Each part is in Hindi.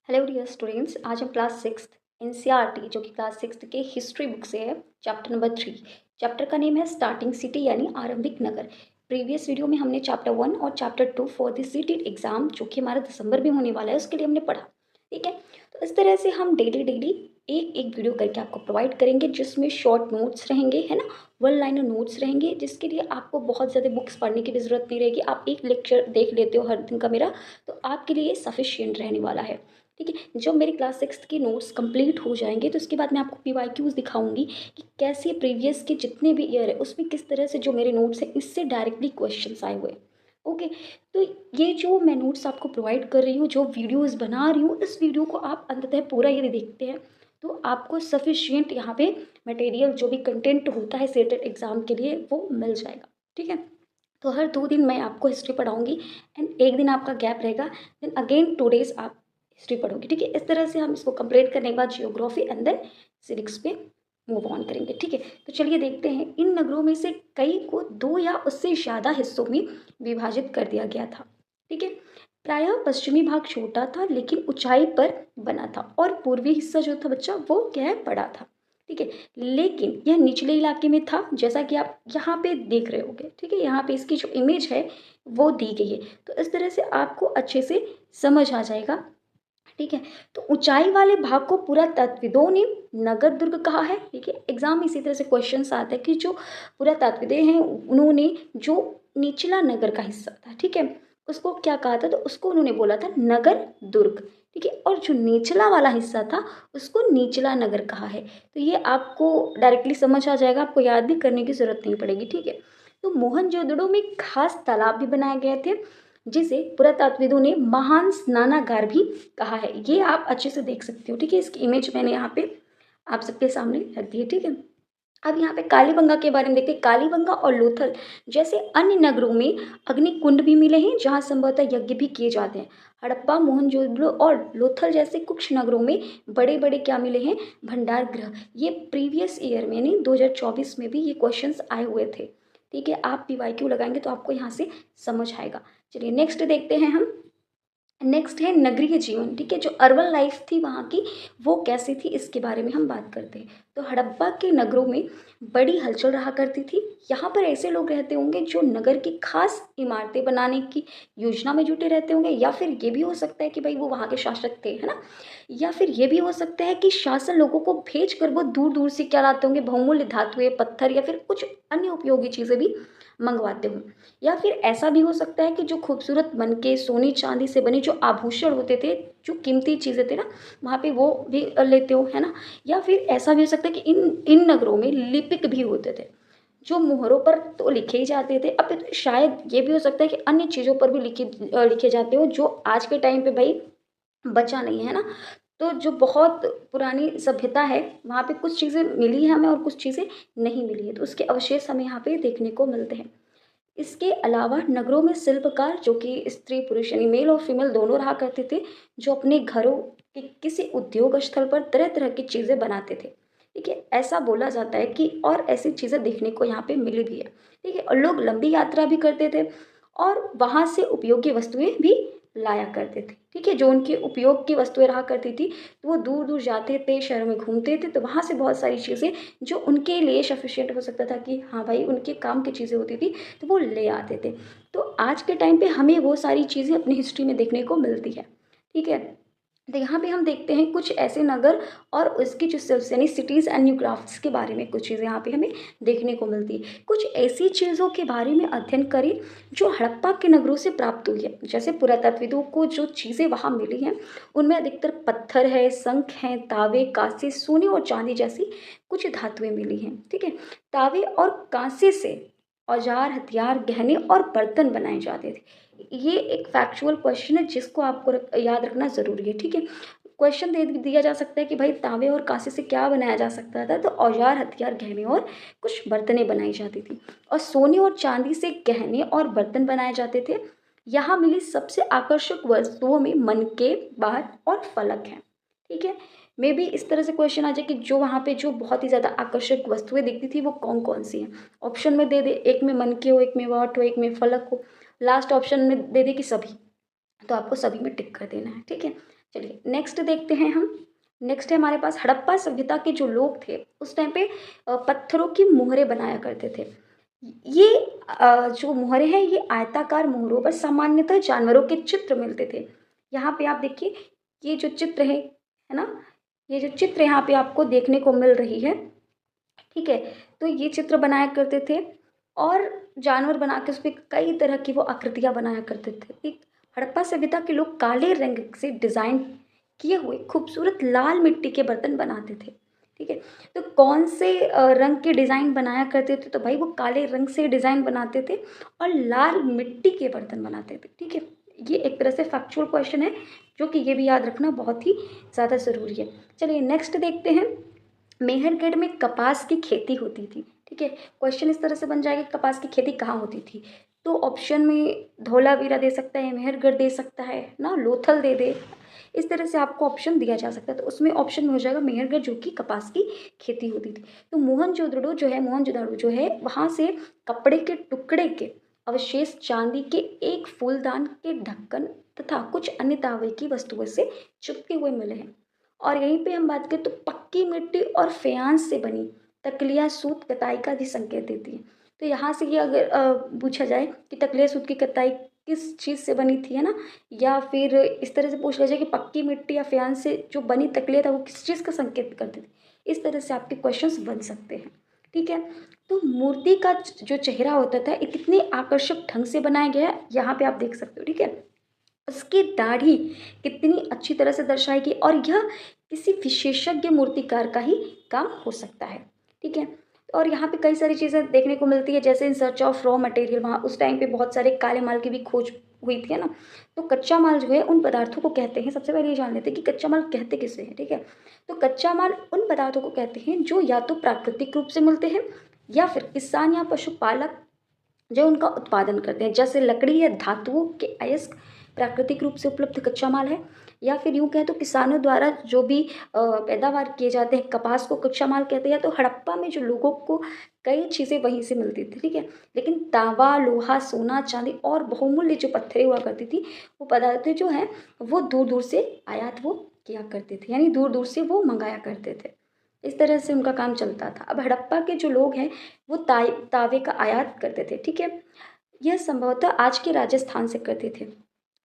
हेलो डियर स्टूडेंट्स, आज हम क्लास सिक्स्थ एनसीईआरटी जो कि क्लास सिक्स्थ के हिस्ट्री बुक से है, चैप्टर नंबर 3। चैप्टर का नेम है स्टार्टिंग सिटी यानी आरंभिक नगर। प्रीवियस वीडियो में हमने चैप्टर 1 और chapter 2 for the seated exam जो कि हमारा दिसंबर में होने वाला है उसके लिए हमने पढ़ा। ठीक है, तो इस तरह से हम डेली डेली एक एक वीडियो करके आपको प्रोवाइड करेंगे जिसमें शॉर्ट नोट्स रहेंगे, है ना, वन लाइनर नोट्स रहेंगे, जिसके लिए आपको बहुत ज़्यादा बुक्स पढ़ने की भी ज़रूरत नहीं रहेगी। आप एक लेक्चर देख लेते हो हर दिन का मेरा, तो आपके लिए सफिशियंट रहने वाला है। ठीक है, जब मेरी क्लास सिक्स्थ के नोट्स कंप्लीट हो जाएंगे तो उसके बाद मैं आपको पीवाईक्यूज दिखाऊंगी कि कैसे प्रीवियस के जितने भी ईयर है उसमें किस तरह से जो मेरे नोट्स हैं इससे डायरेक्टली क्वेश्चंस आए हुए हैं। ओके, तो ये जो मैं नोट्स आपको प्रोवाइड कर रही हूँ, जो वीडियोस बना रही हूँ, इस वीडियो को आप अंततः पूरा यदि देखते हैं तो आपको सफिशियंट यहाँ पे मटेरियल जो भी कंटेंट होता है सेटेड एग्जाम के लिए वो मिल जाएगा। ठीक है, तो हर 2 दिन मैं आपको हिस्ट्री पढ़ाऊंगी एंड एक दिन आपका गैप रहेगा, देन अगेन 2 डेज आप हिस्ट्री पढ़ोगे। ठीक है, इस तरह से हम इसको कंप्लीट करने के बाद जियोग्राफी एंड देन सिविक्स पे मूव ऑन करेंगे। ठीक है, तो चलिए देखते हैं। इन नगरों में से कई को 2 या उससे ज़्यादा हिस्सों में विभाजित कर दिया गया था। ठीक है, प्रायः पश्चिमी भाग छोटा था लेकिन ऊंचाई पर बना था और पूर्वी हिस्सा जो था बच्चा वो क्या है, बड़ा था। ठीक है, लेकिन यह निचले इलाके में था जैसा कि आप यहाँ पे देख रहे होगे। ठीक है, यहाँ पे इसकी जो इमेज है वो दी गई है, तो इस तरह से आपको अच्छे से समझ आ जाएगा। ठीक है, तो ऊंचाई वाले भाग को पुरातत्वविदों ने नगर दुर्ग कहा है। ठीक है, एग्जाम में इसी तरह से क्वेश्चंस आता है कि जो पुरातत्वविद हैं उन्होंने जो निचला नगर का हिस्सा था, ठीक है, उसको क्या कहा था, तो उसको उन्होंने बोला था नगर दुर्ग। ठीक है, और जो निचला वाला हिस्सा था उसको निचला नगर कहा है। तो ये आपको डायरेक्टली समझ आ जाएगा, आपको याद भी करने की जरूरत नहीं पड़ेगी। ठीक है, तो मोहनजोदड़ो में खास तालाब भी बनाए गए थे जिसे पुरातत्वविदों ने महान स्नानागार भी कहा है। ये आप अच्छे से देख सकते हो। ठीक है, इसकी इमेज मैंने यहाँ पे आप सबके सामने रख दी है। ठीक है, अब यहाँ पे कालीबंगा के बारे में देखते हैं। कालीबंगा और लोथल जैसे अन्य नगरों में अग्निकुंड भी मिले हैं जहाँ संभवतः यज्ञ भी किए जाते हैं। हड़प्पा, मोहनजोदड़ो और लोथल जैसे कुछ नगरों में बड़े बड़े क्या मिले हैं, भंडार गृह। ये प्रीवियस ईयर में नहीं, 2024 में भी ये क्वेश्चंस आए हुए थे। ठीक है, आप पीवाईक्यू लगाएंगे तो आपको यहाँ से समझ आएगा। चलिए नेक्स्ट देखते हैं हम। नेक्स्ट है नगरीय जीवन। ठीक है, जो अर्बन लाइफ थी वहाँ की वो कैसी थी इसके बारे में हम बात करते हैं। तो हड़प्पा के नगरों में बड़ी हलचल रहा करती थी। यहाँ पर ऐसे लोग रहते होंगे जो नगर की खास इमारतें बनाने की योजना में जुटे रहते होंगे, या फिर ये भी हो सकता है कि भाई वो वहाँ के शासक थे, है ना, या फिर ये भी हो सकता है कि शासन लोगों को भेज कर वो दूर दूर से क्या लाते होंगे, बहुमूल्य धातुएं, पत्थर या फिर कुछ अन्य उपयोगी चीज़ें भी मंगवाते हों। या फिर ऐसा भी हो सकता है कि जो खूबसूरत मनके सोने चांदी से बने जो आभूषण होते थे, जो कीमती चीज़ें थे ना, वहाँ पे वो भी लेते हो, है ना। या फिर ऐसा भी हो सकता है कि इन इन नगरों में लिपिक भी होते थे जो मोहरों पर तो लिखे ही जाते थे। अब तो शायद ये भी हो सकता है कि अन्य चीज़ों पर भी लिखे जाते हो जो आज के टाइम पे भाई बचा नहीं है ना। तो जो बहुत पुरानी सभ्यता है वहाँ पे कुछ चीज़ें मिली हैं हमें और कुछ चीज़ें नहीं मिली है, तो उसके अवशेष हमें यहाँ पे देखने को मिलते हैं। इसके अलावा नगरों में शिल्पकार जो कि स्त्री पुरुष यानी मेल और फीमेल दोनों रहा करते थे, जो अपने घरों के किसी उद्योग स्थल पर तरह तरह की चीज़ें बनाते थे। ठीक है, ऐसा बोला जाता है कि और ऐसी चीज़ें देखने को यहाँ पे मिली भी है। ठीक है, और लोग लंबी यात्रा भी करते थे और वहाँ से उपयोगी वस्तुएं भी लाया करते थे। ठीक है, जो उनके उपयोग की वस्तुएं रहा करती थी तो वो दूर दूर जाते थे, शहरों में घूमते थे, तो वहाँ से बहुत सारी चीज़ें जो उनके लिए सफिशिएंट हो सकता था कि हाँ भाई उनके काम की चीज़ें होती थी तो वो ले आते थे। तो आज के टाइम पे हमें वो सारी चीज़ें अपनी हिस्ट्री में देखने को मिलती है। ठीक है, तो यहाँ पे हम देखते हैं कुछ ऐसे नगर और उसकी जो सिल्स यानी सिटीज़ एंड न्यू क्राफ्ट्स के बारे में कुछ चीज़ें यहाँ पे हमें देखने को मिलती है। कुछ ऐसी चीज़ों के बारे में अध्ययन करें जो हड़प्पा के नगरों से प्राप्त हुई है। जैसे पुरातत्वविदों को जो चीज़ें वहाँ मिली हैं उनमें अधिकतर पत्थर है, शंख हैं, तावे, कांसे, सोने और चांदी जैसी कुछ धातुएं मिली हैं। ठीक है, तावे और कांसे से औजार, हथियार, गहने और बर्तन बनाए जाते थे। ये एक फैक्चुअल क्वेश्चन है जिसको आपको याद रखना ज़रूरी है। ठीक है, क्वेश्चन दे दिया जा सकता है कि भाई तांबे और कांसे से क्या बनाया जा सकता था, तो औजार, हथियार, गहने और कुछ बर्तनें बनाई जाती थी। और सोने और चांदी से गहने और बर्तन बनाए जाते थे। यहाँ मिली सबसे आकर्षक वस्तुओं में मनके, बार और फलक हैं। ठीक है, मे बी इस तरह से क्वेश्चन आ जाए कि जो वहाँ पे जो बहुत ही ज़्यादा आकर्षक वस्तुएं दिखती थी वो कौन कौन सी हैं। ऑप्शन में दे दे, एक में मनके हो, एक में वाट हो, एक में फलक हो, लास्ट ऑप्शन में दे दे कि सभी, तो आपको सभी में टिक कर देना है। ठीक है, चलिए नेक्स्ट देखते हैं हम। नेक्स्ट है हमारे पास हड़प्पा सभ्यता के जो लोग थे उस टाइम पे पत्थरों की मोहरें बनाया करते थे। ये जो मोहरें हैं ये आयताकार मोहरों पर सामान्यतः जानवरों के चित्र मिलते थे। यहाँ पे आप देखिए ये जो चित्र है ना, ये जो चित्र यहाँ पे आपको देखने को मिल रही है, ठीक है। तो ये चित्र बनाया करते थे और जानवर बना के उसपे कई तरह की वो आकृतियाँ बनाया करते थे। एक हड़प्पा सभ्यता के लोग काले रंग से डिज़ाइन किए हुए खूबसूरत लाल मिट्टी के बर्तन बनाते थे, ठीक है। तो कौन से रंग के डिज़ाइन बनाया करते थे, तो भाई वो काले रंग से डिज़ाइन बनाते थे और लाल मिट्टी के बर्तन बनाते थे, ठीक है। ये एक तरह से फैक्चुअल क्वेश्चन है जो कि ये भी याद रखना बहुत ही ज़्यादा ज़रूरी है। चलिए नेक्स्ट देखते हैं। मेहरगढ़ में कपास की खेती होती थी, ठीक है। क्वेश्चन इस तरह से बन जाएगा कपास की खेती कहाँ होती थी, तो ऑप्शन में धौलावीरा दे सकता है, मेहरगढ़ दे सकता है ना, लोथल दे दे, इस तरह से आपको ऑप्शन दिया जा सकता है। तो उसमें ऑप्शन में हो जाएगा मेहरगढ़ जो कि कपास की खेती होती थी। तो मोहनजोदड़ो जो है वहाँ से कपड़े के टुकड़े के अवशेष चांदी के एक फूलदान के ढक्कन तथा कुछ अन्य तांबे की वस्तुओं से चिपके हुए मिले हैं। और यहीं पे हम बात करें तो पक्की मिट्टी और फेयांस से बनी तकलिया सूत कताई का भी संकेत देती है। तो यहाँ से ये अगर पूछा जाए कि तकलिया सूत की कताई किस चीज़ से बनी थी, है ना, या फिर इस तरह से पूछ लिया जाए कि पक्की मिट्टी या फेयांस से जो बनी तकलिया था वो किस चीज़ का संकेत करती थी, इस तरह से आपके क्वेश्चंस बन सकते हैं, ठीक है। तो मूर्ति का जो चेहरा होता था ये कितने आकर्षक ढंग से बनाया गया है, यहाँ पे आप देख सकते हो, ठीक है। उसकी दाढ़ी कितनी अच्छी तरह से दर्शाई गई और यह किसी विशेषज्ञ मूर्तिकार का ही काम हो सकता है, ठीक है। और यहाँ पे कई सारी चीज़ें देखने को मिलती है, जैसे in search of raw material, वहाँ उस टाइम पे बहुत सारे काले माल की भी खोज हुई थी, है ना। तो कच्चा माल जो है उन पदार्थों को कहते हैं, सबसे पहले ये जान लेते हैं कि कच्चा माल कहते किसे हैं, ठीक है। तो कच्चा माल उन पदार्थों को कहते हैं जो या तो प्राकृतिक रूप से मिलते हैं या फिर किसान या पशुपालक जो उनका उत्पादन करते हैं, जैसे लकड़ी या धातुओं के अयस्क प्राकृतिक रूप से उपलब्ध कच्चा माल है, या फिर यूँ कहें तो किसानों द्वारा जो भी पैदावार किए जाते हैं कपास को कच्चा माल कहते हैं। तो हड़प्पा में जो लोगों को कई चीज़ें वहीं से मिलती थी, ठीक है। लेकिन तांबा, लोहा, सोना, चांदी और बहुमूल्य जो पत्थरें हुआ करती थी वो पदार्थ जो हैं वो दूर दूर से आयात वो किया करते थे, यानी दूर दूर से वो मंगाया करते थे। इस तरह से उनका काम चलता था। अब हड़प्पा के जो लोग हैं वो तावे का आयात करते थे, ठीक है। यह संभवतः आज के राजस्थान से करते थे।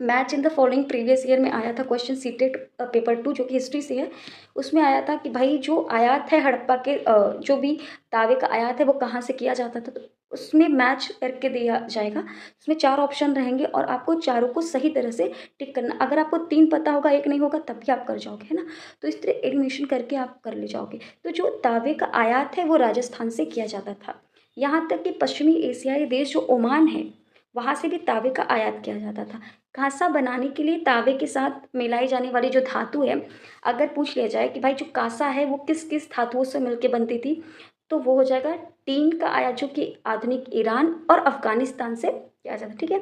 Match in the following previous year में आया था क्वेश्चन, सीटेट पेपर 2 जो कि हिस्ट्री से है, उसमें आया था कि भाई जो आयात है हड़प्पा के जो भी तावे का आयात है वो कहाँ से किया जाता था। तो उसमें मैच करके दिया जाएगा, उसमें 4 ऑप्शन रहेंगे और आपको चारों को सही तरह से टिक करना। अगर आपको 3 पता होगा 1 नहीं होगा तब भी आप कर जाओगे, है ना। तो इस तरह एडमिशन करके आप कर ले जाओगे। तो जो तावे का आयात है वो राजस्थान से किया जाता था। यहाँ तक कि पश्चिमी एशियाई देश जो ओमान है वहाँ से भी तावे का आयात किया जाता था। कांसा बनाने के लिए तावे के साथ मिलाई जाने वाली जो धातु है, अगर पूछ लिया जाए कि भाई जो कांसा है वो किस किस धातुओं से मिलकर बनती थी, तो वो हो जाएगा टीन का आयात जो कि आधुनिक ईरान और अफगानिस्तान से किया जाता, ठीक है।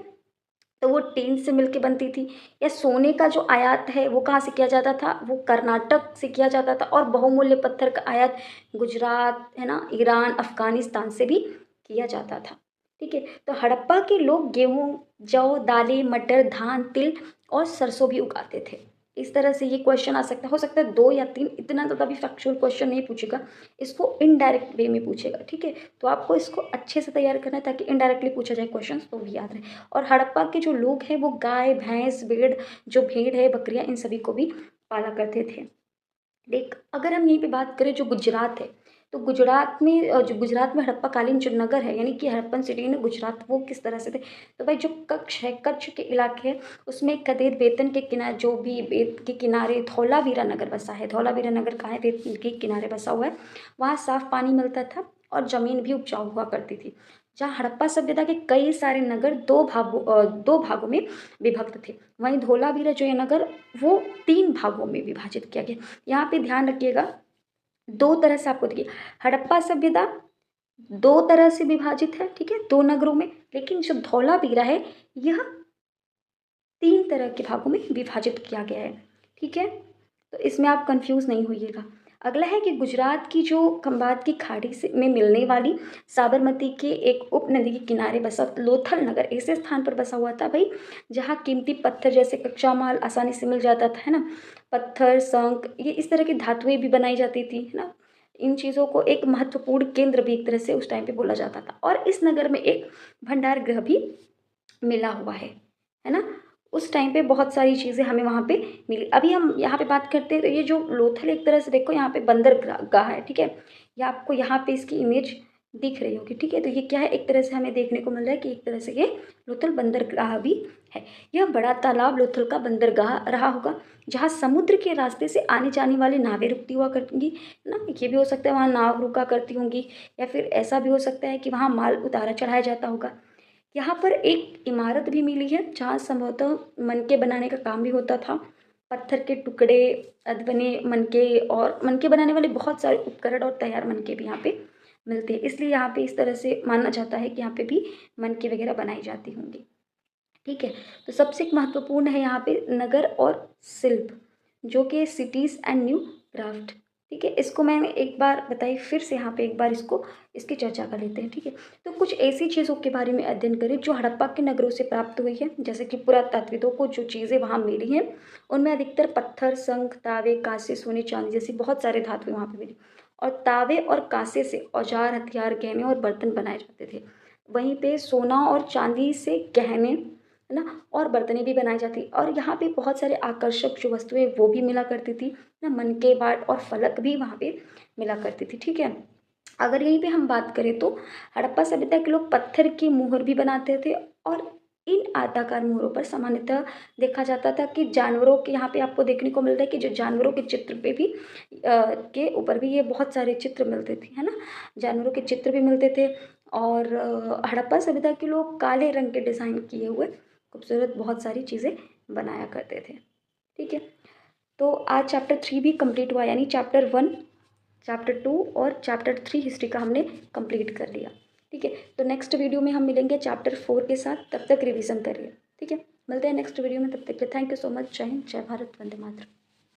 तो वो टीन से मिलके बनती थी। या सोने का जो आयात है वो कहाँ से किया जाता था, वो कर्नाटक से किया जाता था। और बहुमूल्य पत्थर का आयात गुजरात, है ना, ईरान, अफगानिस्तान से भी किया जाता था, ठीक है। तो हड़प्पा के लोग गेहूँ, जौ, दालें, मटर, धान, तिल और सरसों भी उगाते थे। इस तरह से ये क्वेश्चन आ सकता है, हो सकता है 2 या 3, इतना ज़्यादा भी फैक्चुअल क्वेश्चन नहीं पूछेगा, इसको इनडायरेक्ट वे में पूछेगा, ठीक है। तो आपको इसको अच्छे से तैयार करना है ताकि इनडायरेक्टली पूछा जाए क्वेश्चन तो भी याद रहे। और हड़प्पा के जो लोग हैं वो गाय, भैंस, भेड़ है, बकरियां, इन सभी को भी पाला करते थे। देख अगर हम यहीं पे बात करें जो गुजरात है, तो गुजरात में हड़प्पाकालीन जो नगर है यानी कि हड़प्पन सिटी ने गुजरात वो किस तरह से थे। तो भाई जो कच्छ के इलाके है उसमें कदेर बेतन के किनारे, जो भी बेत के किनारे धौलावीरा नगर बसा है। धौलावीरा नगर कहाँ है, बेतन के किनारे बसा हुआ है। वहाँ साफ पानी मिलता था और ज़मीन भी उपजाऊ हुआ करती थी। जहाँ हड़प्पा सभ्यता के कई सारे नगर 2 भागों में विभक्त थे, वहीं धौलावीरा जो ये नगर वो 3 भागों में विभाजित किया गया। यहाँ पे ध्यान रखिएगा 2 तरह से आपको देखिए हड़प्पा सभ्यता 2 तरह से विभाजित है, ठीक है, 2 नगरों में। लेकिन जो धौलावीरा है यह 3 तरह के भागों में विभाजित किया गया है, ठीक है। तो इसमें आप कंफ्यूज नहीं होइएगा। अगला है कि गुजरात की जो खंबात की खाड़ी से में मिलने वाली साबरमती के एक उपनदी के किनारे बसा लोथल नगर ऐसे स्थान पर बसा हुआ था भाई, जहाँ कीमती पत्थर जैसे कच्चा माल आसानी से मिल जाता था, है ना। पत्थर, शंख, ये इस तरह की धातुएं भी बनाई जाती थी, है ना। इन चीज़ों को एक महत्वपूर्ण केंद्र भी एक तरह से उस टाइम पे बोला जाता था। और इस नगर में एक भंडार गृह भी मिला हुआ है ना। उस टाइम पे बहुत सारी चीज़ें हमें वहाँ पे मिली। अभी हम यहाँ पे बात करते हैं तो ये जो लोथल एक तरह से देखो यहाँ पे बंदरगाह है, ठीक है। ये आपको यहाँ पे इसकी इमेज दिख रही होगी, ठीक है। तो ये क्या है, एक तरह से हमें देखने को मिल रहा है कि एक तरह से ये लोथल बंदरगाह भी है। यह बड़ा तालाब लोथल का बंदरगाह रहा होगा, जहाँ समुद्र के रास्ते से आने जाने वाली नावें रुकती हुआ करती ना। ये भी हो सकता है वहाँ नाव रुका करती होंगी, या फिर ऐसा भी हो सकता है कि वहाँ माल उतारा चढ़ाया जाता होगा। यहाँ पर एक इमारत भी मिली है, जहाँ संभवतः मनके बनाने का काम भी होता था। पत्थर के टुकड़े, बने मनके और मनके बनाने वाले बहुत सारे उपकरण और तैयार मनके भी यहाँ पे मिलते हैं। इसलिए यहाँ पे इस तरह से माना जाता है कि यहाँ पे भी मनके वगैरह बनाई जाती होंगी, ठीक है। तो सबसे एक महत्वपूर्ण है यहाँ पे नगर और शिल्प, जो कि सिटीज़ एंड न्यू क्राफ्ट, ठीक है। इसको मैंने एक बार बताई, फिर से यहाँ पे एक बार इसकी चर्चा कर लेते हैं, ठीक है। तो कुछ ऐसी चीज़ों के बारे में अध्ययन करें जो हड़प्पा के नगरों से प्राप्त हुई है। जैसे कि पुरातात्विदों को जो चीज़ें वहाँ मिली हैं, उनमें अधिकतर पत्थर, शंख, तावे, कांसे, सोने, चांदी जैसी बहुत सारे धातुएं वहाँ पे मिली। और तावे और कांसे से औजार, हथियार, गहने और बर्तन बनाए जाते थे। वहीं पे सोना और चांदी से गहने, है ना, और बर्तनें भी बनाई जाती। और यहाँ पे बहुत सारे आकर्षक जो वस्तुएं वो भी मिला करती थी ना, मन के बाट और फलक भी वहाँ पे मिला करती थी, ठीक है। अगर यहीं पे हम बात करें तो हड़प्पा सभ्यता के लोग पत्थर की मुहर भी बनाते थे। और इन आयताकार मुहरों पर सामान्यतः देखा जाता था कि जानवरों के, यहाँ पे आपको देखने को मिल रहा है कि जो जानवरों के चित्र पे भी के ऊपर भी ये बहुत सारे चित्र मिलते थे, है ना। जानवरों के चित्र भी मिलते थे। और हड़प्पा सभ्यता के लोग काले रंग के डिज़ाइन किए हुए खूबसूरत बहुत सारी चीज़ें बनाया करते थे, ठीक है। तो आज चैप्टर 3 भी कंप्लीट हुआ, यानी चैप्टर 1, चैप्टर 2 और चैप्टर 3 हिस्ट्री का हमने कंप्लीट कर लिया, ठीक है। तो नेक्स्ट वीडियो में हम मिलेंगे चैप्टर 4 के साथ, तब तक रिवीजन करिए, ठीक है। मिलते हैं नेक्स्ट वीडियो में, तब तक के थैंक यू सो मच। जय हिंद, जय भारत, वंदे मातरम।